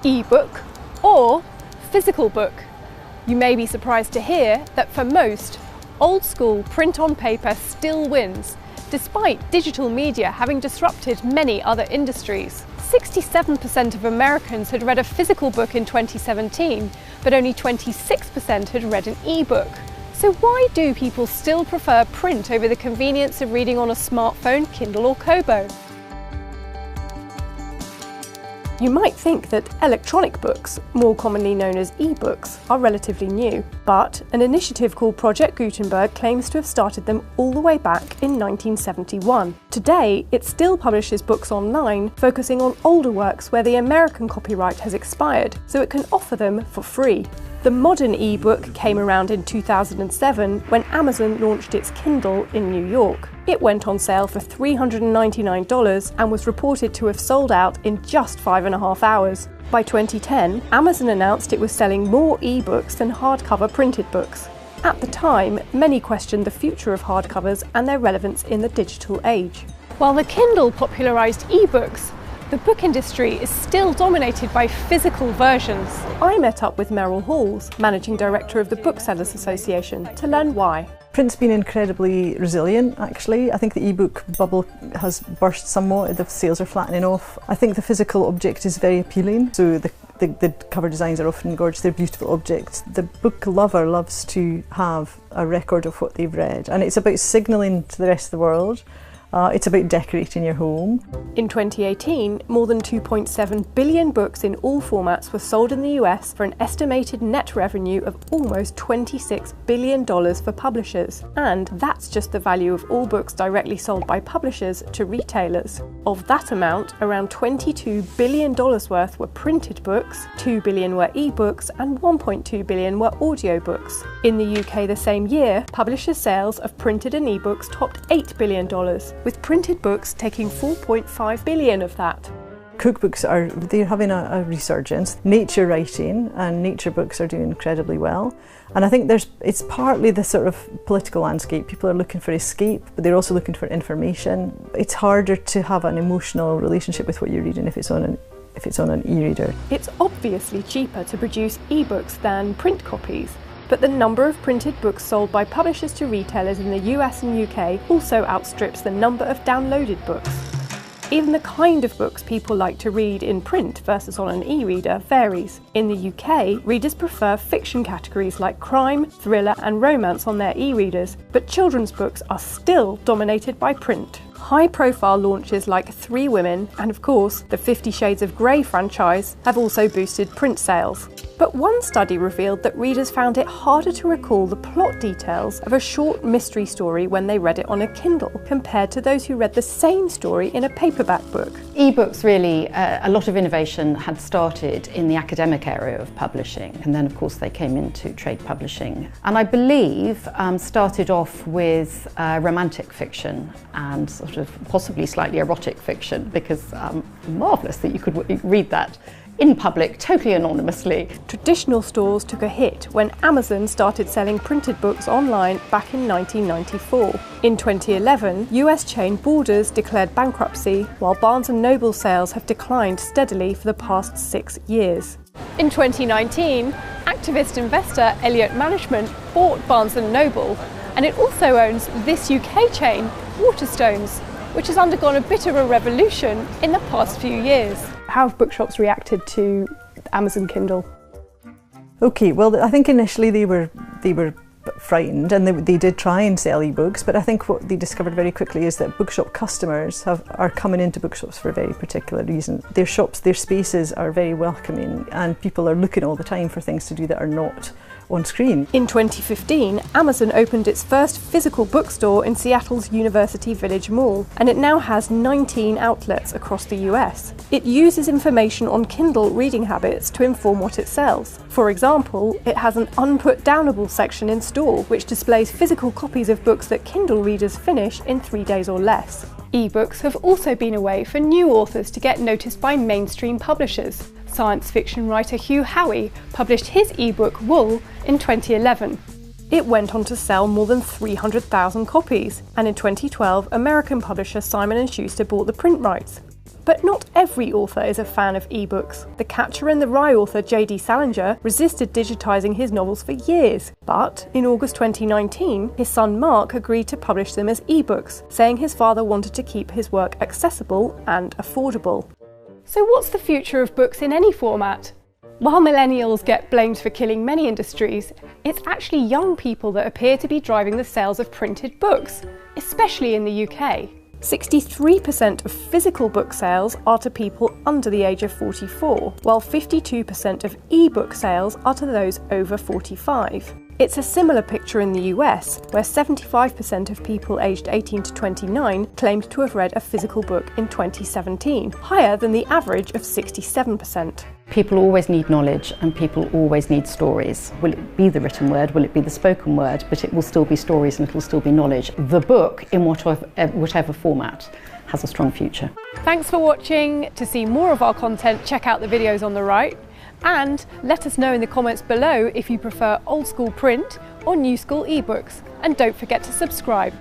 e-book or physical book. You may be surprised to hear that for most, old school print on paper still wins, despite digital media having disrupted many other industries. 67% of Americans had read a physical book in 2017, but only 26% had read an e-book. So why do people still prefer print over the convenience of reading on a smartphone, Kindle or Kobo? You might think that electronic books, more commonly known as e-books, are relatively new, but an initiative called Project Gutenberg claims to have started them all the way back in 1971. Today, it still publishes books online, focusing on older works where the American copyright has expired, so it can offer them for free. The modern e-book came around in 2007 when Amazon launched its Kindle in New York. It went on sale for $399 and was reported to have sold out in just 5.5 hours. By 2010, Amazon announced it was selling more e-books than hardcover printed books. At the time, many questioned the future of hardcovers and their relevance in the digital age. While the Kindle popularised e-books, the book industry is still dominated by physical versions. I met up with Merrill Halls, Managing Director of the Booksellers Association, to learn why. Print's been incredibly resilient, actually. I think the e-book bubble has burst somewhat, the sales are flattening off. I think the physical object is very appealing, so the cover designs are often gorgeous, they're beautiful objects. The book lover loves to have a record of what they've read, and it's about signalling to the rest of the world. It's about decorating your home. In 2018, more than 2.7 billion books in all formats were sold in the US for an estimated net revenue of almost $26 billion for publishers. And that's just the value of all books directly sold by publishers to retailers. Of that amount, around $22 billion worth were printed books, $2 billion were e-books, and $1.2 billion were audiobooks. In the UK the same year, publishers' sales of printed and e-books topped $8 billion. With printed books taking 4.5 billion of that. Cookbooks they're having a resurgence. Nature writing and nature books are doing incredibly well. And I think it's partly the sort of political landscape. People are looking for escape, but they're also looking for information. It's harder to have an emotional relationship with what you're reading if it's on an e-reader. It's obviously cheaper to produce e-books than print copies. But the number of printed books sold by publishers to retailers in the US and UK also outstrips the number of downloaded books. Even the kind of books people like to read in print versus on an e-reader varies. In the UK, readers prefer fiction categories like crime, thriller and romance on their e-readers, but children's books are still dominated by print. High-profile launches like Three Women and, of course, the 50 Shades of Grey franchise have also boosted print sales. But one study revealed that readers found it harder to recall the plot details of a short mystery story when they read it on a Kindle, compared to those who read the same story in a paperback book. E-books really, a lot of innovation had started in the academic area of publishing, and then of course they came into trade publishing. And I believe started off with romantic fiction and sort of possibly slightly erotic fiction, because marvellous that you could read that in public, totally anonymously. Traditional stores took a hit when Amazon started selling printed books online back in 1994. In 2011, US chain Borders declared bankruptcy, while Barnes & Noble sales have declined steadily for the past 6 years. In 2019, activist investor Elliott Management bought Barnes & Noble, and it also owns this UK chain, Waterstones, which has undergone a bit of a revolution in the past few years. How have bookshops reacted to Amazon Kindle? Okay, well, I think initially they were frightened, and they did try and sell e-books, but I think what they discovered very quickly is that bookshop customers are coming into bookshops for a very particular reason. Their shops, their spaces are very welcoming, and people are looking all the time for things to do that are not on screen. In 2015, Amazon opened its first physical bookstore in Seattle's University Village Mall, and it now has 19 outlets across the US. It uses information on Kindle reading habits to inform what it sells. For example, it has an unput downable section in store, which displays physical copies of books that Kindle readers finish in 3 days or less. E-books have also been a way for new authors to get noticed by mainstream publishers. Science fiction writer Hugh Howey published his e-book Wool in 2011. It went on to sell more than 300,000 copies, and in 2012, American publisher Simon & Schuster bought the print rights. But not every author is a fan of ebooks. The Catcher in the Rye author J.D. Salinger resisted digitising his novels for years, but in August 2019, his son Mark agreed to publish them as ebooks, saying his father wanted to keep his work accessible and affordable. So what's the future of books in any format? While millennials get blamed for killing many industries, it's actually young people that appear to be driving the sales of printed books, especially in the UK. 63% of physical book sales are to people under the age of 44, while 52% of e-book sales are to those over 45. It's a similar picture in the US, where 75% of people aged 18 to 29 claimed to have read a physical book in 2017, higher than the average of 67%. People always need knowledge and people always need stories. Will it be the written word, will it be the spoken word, but it will still be stories and it will still be knowledge. The book, in whatever format, has a strong future. Thanks for watching. To see more of our content, check out the videos on the right. And let us know in the comments below if you prefer old school print or new school ebooks. And don't forget to subscribe.